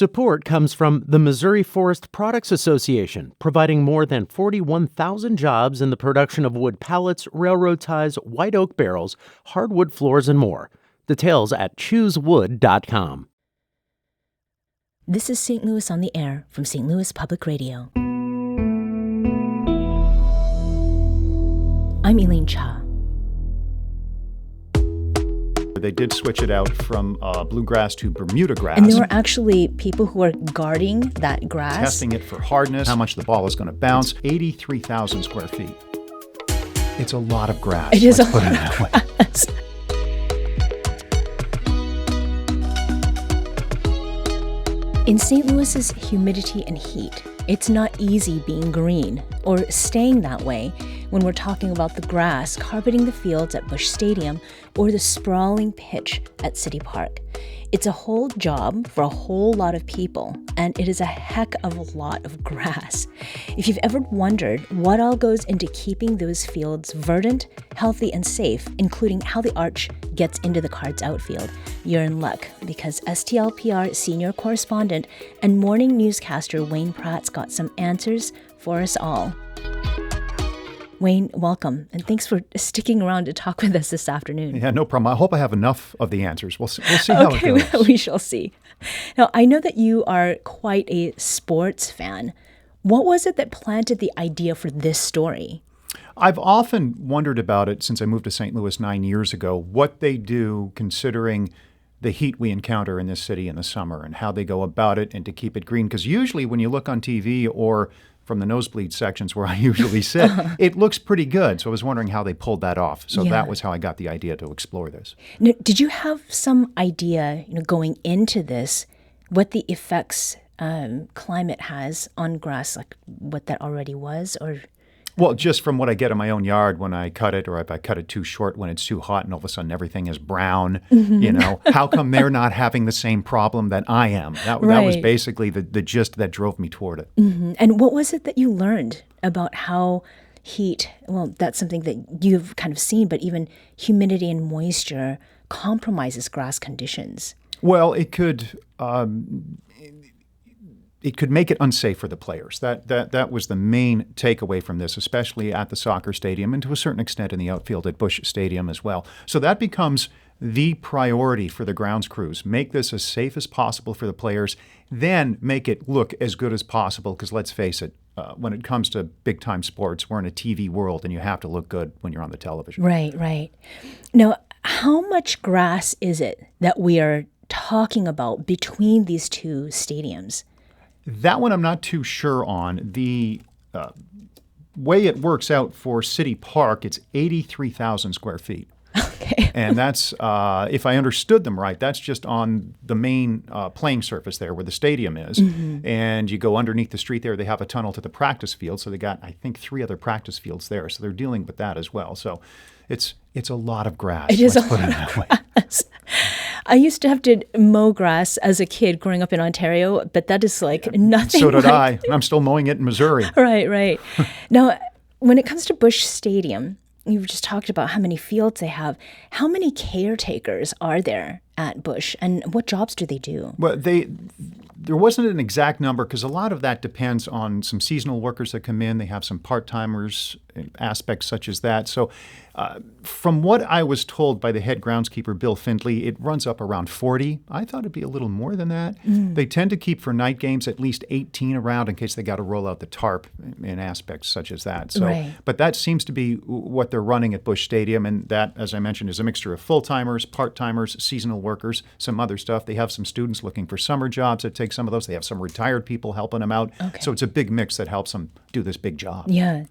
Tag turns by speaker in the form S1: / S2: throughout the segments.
S1: Support comes from the Missouri Forest Products Association, providing more than 41,000 jobs in the production of wood pallets, railroad ties, white oak barrels, hardwood floors, and more. Details at choosewood.com.
S2: This is St. Louis on the Air from St. Louis Public Radio. I'm Elaine Cha.
S3: They did switch it out from bluegrass to Bermuda grass.
S2: And there were actually people who are guarding that grass.
S3: Testing it for hardness, how much the ball is going to bounce. 83,000 square feet. It's a lot of grass.
S2: It is a lot of grass. In St. Louis's humidity and heat, it's not easy being green or staying that way when we're talking about the grass carpeting the fields at Busch Stadium or the sprawling pitch at CityPark. It's a whole job for a whole lot of people, and it is a heck of a lot of grass. If you've ever wondered what all goes into keeping those fields verdant, healthy, and safe, including how the arch gets into the Cards outfield, you're in luck, because STLPR senior correspondent and morning newscaster Wayne Pratt's got some answers for us all. Wayne, welcome, and thanks for sticking around to talk with us this afternoon.
S3: Yeah, no problem. I hope I have enough of the answers. We'll see how it goes.
S2: Okay, we shall see. Now, I know that you are quite a sports fan. What was it that planted the idea for this story?
S3: I've often wondered about it since I moved to St. Louis 9 years ago, what they do considering the heat we encounter in this city in the summer and how they go about it and to keep it green. Because usually when you look on TV or from the nosebleed sections where I usually sit, it looks pretty good. So I was wondering how they pulled that off. So that was how I got the idea to explore this.
S2: Now, did you have some idea, going into this, what the effects climate has on grass, like what that already was, or?
S3: Well, just from what I get in my own yard when I cut it, or if I cut it too short when it's too hot and all of a sudden everything is brown, how come they're not having the same problem that I am? That was basically the gist that drove me toward it.
S2: Mm-hmm. And what was it that you learned about how heat, well, that's something that you've kind of seen, but even humidity and moisture compromises grass conditions?
S3: Well, it could make it unsafe for the players. That was the main takeaway from this, especially at the soccer stadium and to a certain extent in the outfield at Busch Stadium as well. So that becomes the priority for the grounds crews. Make this as safe as possible for the players, then make it look as good as possible, because let's face it, when it comes to big-time sports, we're in a TV world and you have to look good when you're on the television.
S2: Right. Now, how much grass is it that we are talking about between these two stadiums?
S3: That one I'm not too sure on. The way it works out for CityPark, it's 83,000 square feet.
S2: Okay.
S3: And that's, if I understood them right, that's just on the main playing surface there where the stadium is. Mm-hmm. And you go underneath the street there, they have a tunnel to the practice field. So they got, I think, 3 other practice fields there. So they're dealing with that as well. So it's a lot of grass.
S2: It is a lot of grass. I used to have to mow grass as a kid growing up in Ontario, but that is like nothing.
S3: So did I. I'm still mowing it in Missouri.
S2: Right. Now, when it comes to Busch Stadium, you've just talked about how many fields they have. How many caretakers are there at Busch, and what jobs do they do?
S3: Well, there wasn't an exact number because a lot of that depends on some seasonal workers that come in. They have some part-timers, aspects such as that. So from what I was told by the head groundskeeper, Bill Findley, it runs up around 40. I thought it'd be a little more than that. They tend to keep for night games at least 18 around in case they got to roll out the tarp in aspects such as that. So, But that seems to be what they're running at Busch Stadium. And that, as I mentioned, is a mixture of full-timers, part-timers, seasonal workers, some other stuff. They have some students looking for summer jobs that take some of those. They have some retired people helping them out.
S2: Okay.
S3: So it's a big mix that helps them do this big job.
S2: Yeah.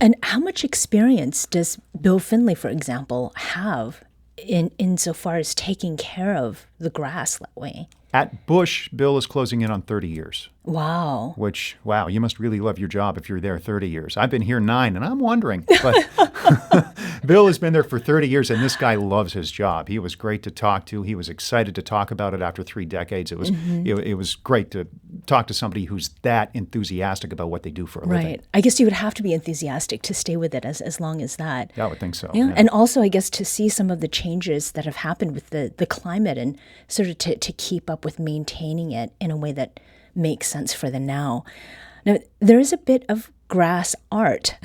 S2: And how much experience does Bill Findley, for example, have insofar as taking care of the grass that way?
S3: At Busch, Bill is closing in on 30 years.
S2: Wow.
S3: Which, you must really love your job if you're there 30 years. I've been here 9, and I'm wondering. But Bill has been there for 30 years, and this guy loves his job. He was great to talk to. He was excited to talk about it after 3 decades. It was it was great to talk to somebody who's that enthusiastic about what they do for a living.
S2: Right. I guess you would have to be enthusiastic to stay with it as long as that.
S3: Yeah, I would think so.
S2: Yeah. And also, I guess, to see some of the changes that have happened with the climate and sort of to keep up with maintaining it in a way that makes sense for the now. Now, there is a bit of grass art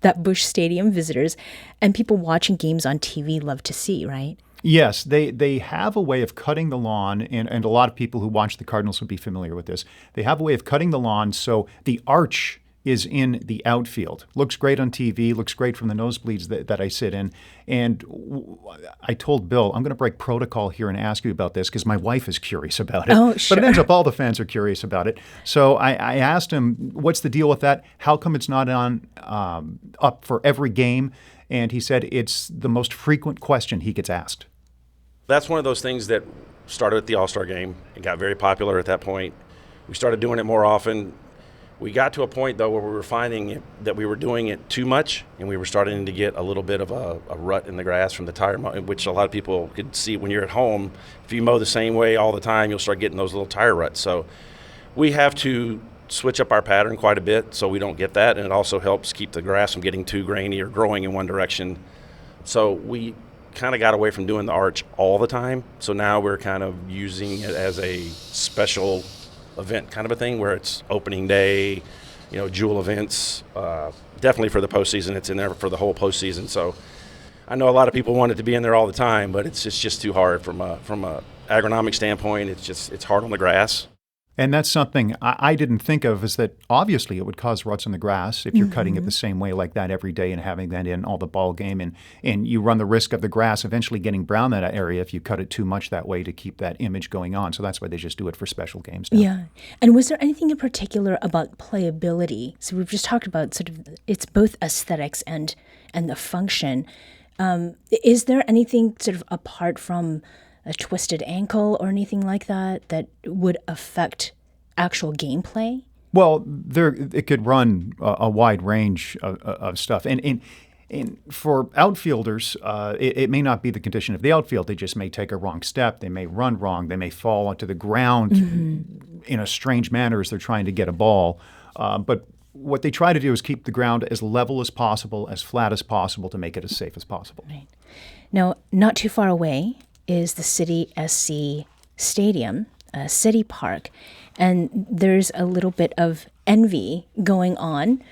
S2: that Busch Stadium visitors and people watching games on TV love to see, right?
S3: Yes, they have a way of cutting the lawn, and a lot of people who watch the Cardinals would be familiar with this. They have a way of cutting the lawn so the arch is in the outfield. Looks great on TV, looks great from the nosebleeds that I sit in. And I told Bill, I'm going to break protocol here and ask you about this because my wife is curious about it.
S2: Oh, sure.
S3: But it ends up all the fans are curious about it. So I asked him, what's the deal with that? How come it's not on up for every game? And he said it's the most frequent question he gets asked.
S4: That's one of those things that started at the All-Star game and got very popular at that point. We started doing it more often. We got to a point, though, where we were finding that we were doing it too much, and we were starting to get a little bit of a rut in the grass from the tire mow, which a lot of people could see when you're at home. If you mow the same way all the time, you'll start getting those little tire ruts. So we have to switch up our pattern quite a bit so we don't get that, and it also helps keep the grass from getting too grainy or growing in one direction. So we kind of got away from doing the arch all the time. So now we're kind of using it as a special event kind of a thing where it's opening day, jewel events. Definitely for the postseason. It's in there for the whole postseason. So I know a lot of people want it to be in there all the time, but it's just too hard from a agronomic standpoint. It's hard on the grass.
S3: And that's something I didn't think of, is that obviously it would cause ruts in the grass if you're cutting it the same way like that every day and having that in all the ball game. And you run the risk of the grass eventually getting brown in that area if you cut it too much that way to keep that image going on. So that's why they just do it for special games now.
S2: Yeah. And was there anything in particular about playability? So we've just talked about sort of it's both aesthetics and the function. Is there anything sort of apart from a twisted ankle or anything like that would affect actual gameplay?
S3: Well, it could run a wide range of stuff. And for outfielders, it may not be the condition of the outfield. They just may take a wrong step. They may run wrong. They may fall onto the ground in a strange manner as they're trying to get a ball. But what they try to do is keep the ground as level as possible, as flat as possible, to make it as safe as possible.
S2: Right. Now, not too far away is the City SC Stadium, CityPark, and there's a little bit of envy going on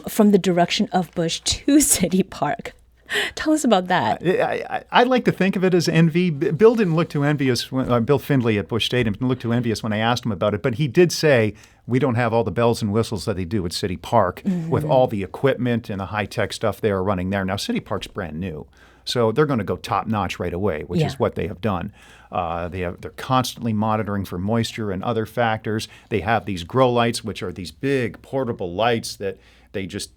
S2: from the direction of Busch to CityPark. Tell us about that.
S3: I like to think of it as envy. Bill didn't look too envious. Bill Findlay at Busch Stadium didn't look too envious when I asked him about it, but he did say we don't have all the bells and whistles that they do at CityPark with all the equipment and the high-tech stuff they are running there. Now, CityPark's brand new. So they're going to go top-notch right away, which is what they have done. They're constantly monitoring for moisture and other factors. They have these grow lights, which are these big portable lights that they just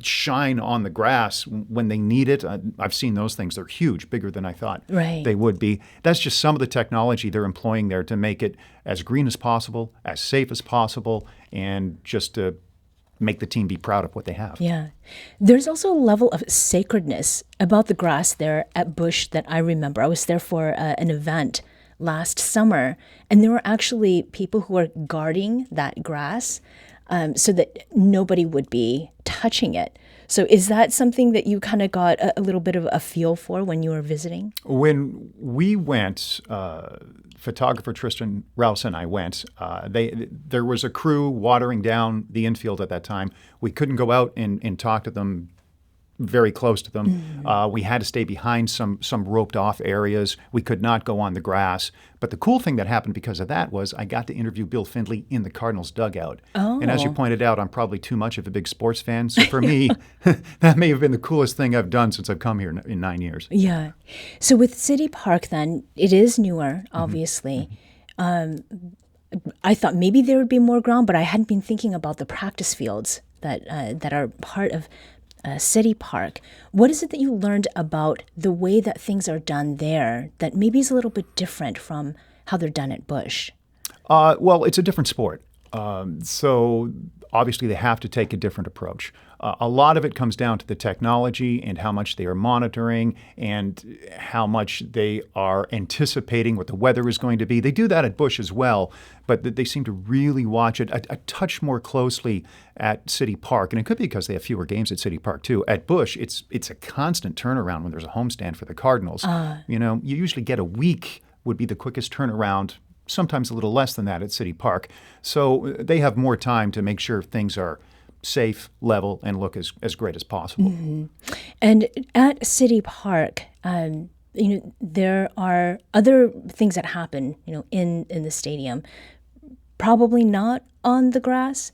S3: shine on the grass when they need it. I've seen those things. They're huge, bigger than I thought they would be. That's just some of the technology they're employing there to make it as green as possible, as safe as possible, and just to make the team be proud of what they have.
S2: Yeah. There's also a level of sacredness about the grass there at Busch that I remember. I was there for an event last summer, and there were actually people who were guarding that grass so that nobody would be touching it. So is that something that you kind of got a little bit of a feel for when you were visiting?
S3: When we went, photographer Tristan Rouse and I went, there was a crew watering down the infield at that time. We couldn't go out and talk to them very close to them. We had to stay behind some roped off areas. We could not go on the grass. But the cool thing that happened because of that was I got to interview Bill Findlay in the Cardinals dugout.
S2: Oh.
S3: And as you pointed out, I'm probably too much of a big sports fan. So for me, that may have been the coolest thing I've done since I've come here in 9 years.
S2: Yeah. So with CityPark then, it is newer, obviously. I thought maybe there would be more ground, but I hadn't been thinking about the practice fields that are part of CityPark. What is it that you learned about the way that things are done there that maybe is a little bit different from how they're done at Busch?
S3: Well, it's a different sport. So obviously they have to take a different approach. A lot of it comes down to the technology and how much they are monitoring and how much they are anticipating what the weather is going to be. They do that at Busch as well, but they seem to really watch it a touch more closely at CityPark. And it could be because they have fewer games at CityPark too. At Busch, it's a constant turnaround when there's a homestand for the Cardinals. You usually get a week would be the quickest turnaround, sometimes a little less than that at CityPark. So they have more time to make sure things are safe, level, and look as great as possible.
S2: Mm-hmm. And at CityPark, there are other things that happen, in the stadium, probably not on the grass.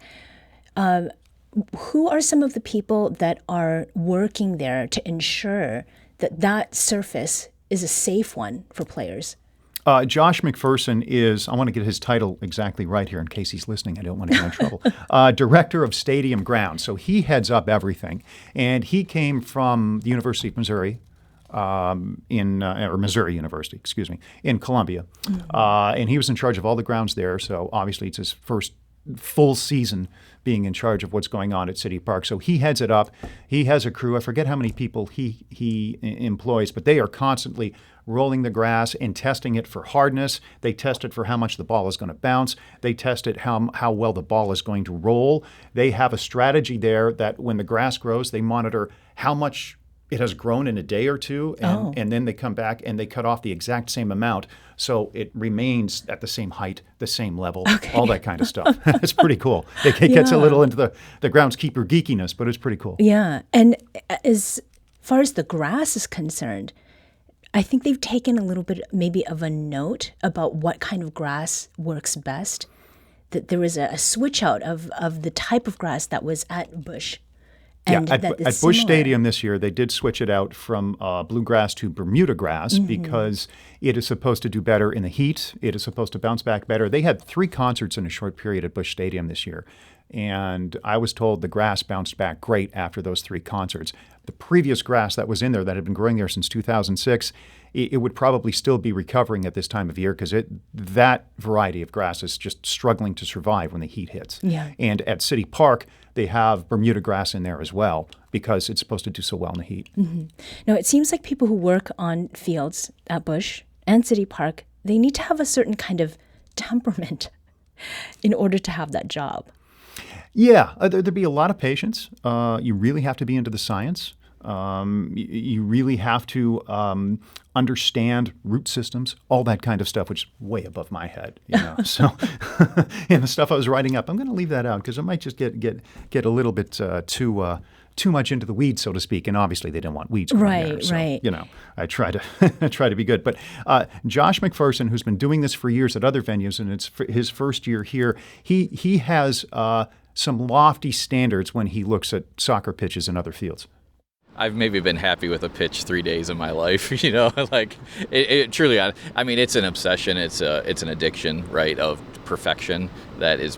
S2: Who are some of the people that are working there to ensure that surface is a safe one for players?
S3: Josh McPherson is, I want to get his title exactly right here in case he's listening. I don't want to get in trouble. Director of Stadium Grounds. So he heads up everything. And he came from the University of Missouri, or Missouri University, in Columbia. Mm-hmm. And he was in charge of all the grounds there. So obviously it's his first full season being in charge of what's going on at CityPark. So he heads it up. He has a crew. I forget how many people he employs, but they are constantly rolling the grass and testing it for hardness. They test it for how much the ball is going to bounce. They test it how well the ball is going to roll. They have a strategy there that when the grass grows, they monitor how much it has grown in a day or two, and then they come back and they cut off the exact same amount so it remains at the same height, the same level, all that kind of stuff. It's pretty cool. It gets a little into the groundskeeper geekiness, but it's pretty cool.
S2: Yeah, and as far as the grass is concerned, I think they've taken a little bit maybe of a note about what kind of grass works best. That there was a switch out of the type of grass that was at Busch. And
S3: at Busch Stadium this year, they did switch it out from bluegrass to Bermuda grass because it is supposed to do better in the heat. It is supposed to bounce back better. They had 3 concerts in a short period at Busch Stadium this year. And I was told the grass bounced back great after those 3 concerts. The previous grass that was in there that had been growing there since 2006, it would probably still be recovering at this time of year because that variety of grass is just struggling to survive when the heat hits.
S2: Yeah.
S3: And at CityPark, they have Bermuda grass in there as well because it's supposed to do so well in the heat.
S2: Mm-hmm. Now, it seems like people who work on fields at Busch and CityPark, they need to have a certain kind of temperament in order to have that job.
S3: Yeah, there'd be a lot of patience. You really have to be into the science. You really have to understand root systems, all that kind of stuff, which is way above my head. So, and the stuff I was writing up, I'm going to leave that out because it might just get a little bit too much into the weeds, so to speak. And obviously, they didn't want weeds.
S2: Right.
S3: I try to be good. But Josh McPherson, who's been doing this for years at other venues, and it's his first year here, he has some lofty standards when he looks at soccer pitches and other fields.
S5: I've maybe been happy with a pitch 3 days of my life, like it truly, I mean, it's an obsession. It's an addiction, right, of perfection that is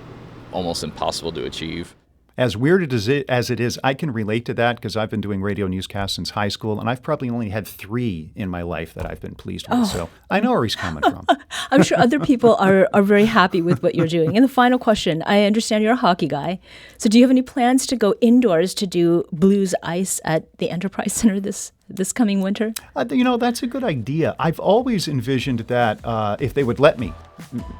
S5: almost impossible to achieve.
S3: As weird as it is, I can relate to that because I've been doing radio newscasts since high school, and I've probably only had 3 in my life that I've been pleased with. So I know where he's coming from.
S2: I'm sure other people are very happy with what you're doing. And the final question, I understand you're a hockey guy. So do you have any plans to go indoors to do Blues Ice at the Enterprise Center this coming winter?
S3: That's a good idea. I've always envisioned that if they would let me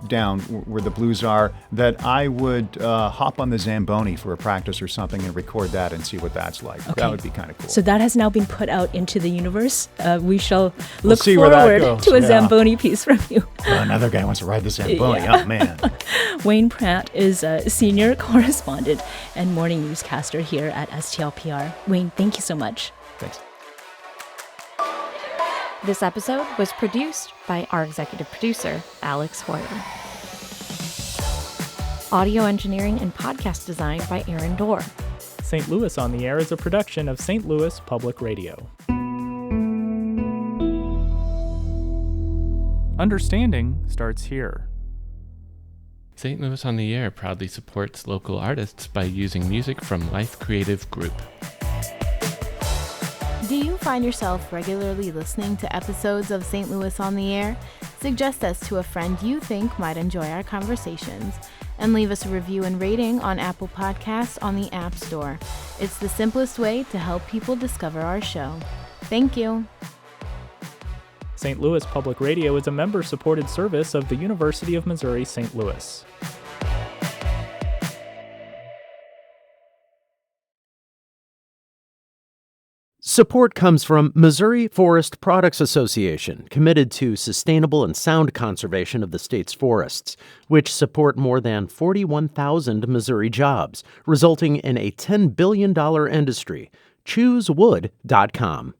S3: down where the Blues are, that I would hop on the Zamboni for a practice or something and record that and see what that's like. Okay. That would be kind of cool.
S2: So that has now been put out into the universe. We shall look forward to a Zamboni piece from you.
S3: Another guy wants to ride the Zamboni. Yeah. Oh, man.
S2: Wayne Pratt is a senior correspondent and morning newscaster here at STLPR. Wayne, thank you so much.
S3: Thanks.
S6: This episode was produced by our executive producer, Alex Hoyer. Audio engineering and podcast design by Aaron Dorr.
S7: St. Louis on the Air is a production of St. Louis Public Radio. Understanding starts here.
S8: St. Louis on the Air proudly supports local artists by using music from Life Creative Group.
S6: Do you find yourself regularly listening to episodes of St. Louis on the Air?
S9: Suggest us to a friend you think might enjoy our conversations, and leave us a review and rating on Apple Podcasts on the App Store. It's the simplest way to help people discover our show. Thank you.
S7: St. Louis Public Radio is a member-supported service of the University of Missouri St. Louis.
S1: Support comes from Missouri Forest Products Association, committed to sustainable and sound conservation of the state's forests, which support more than 41,000 Missouri jobs, resulting in a $10 billion industry. ChooseWood.com.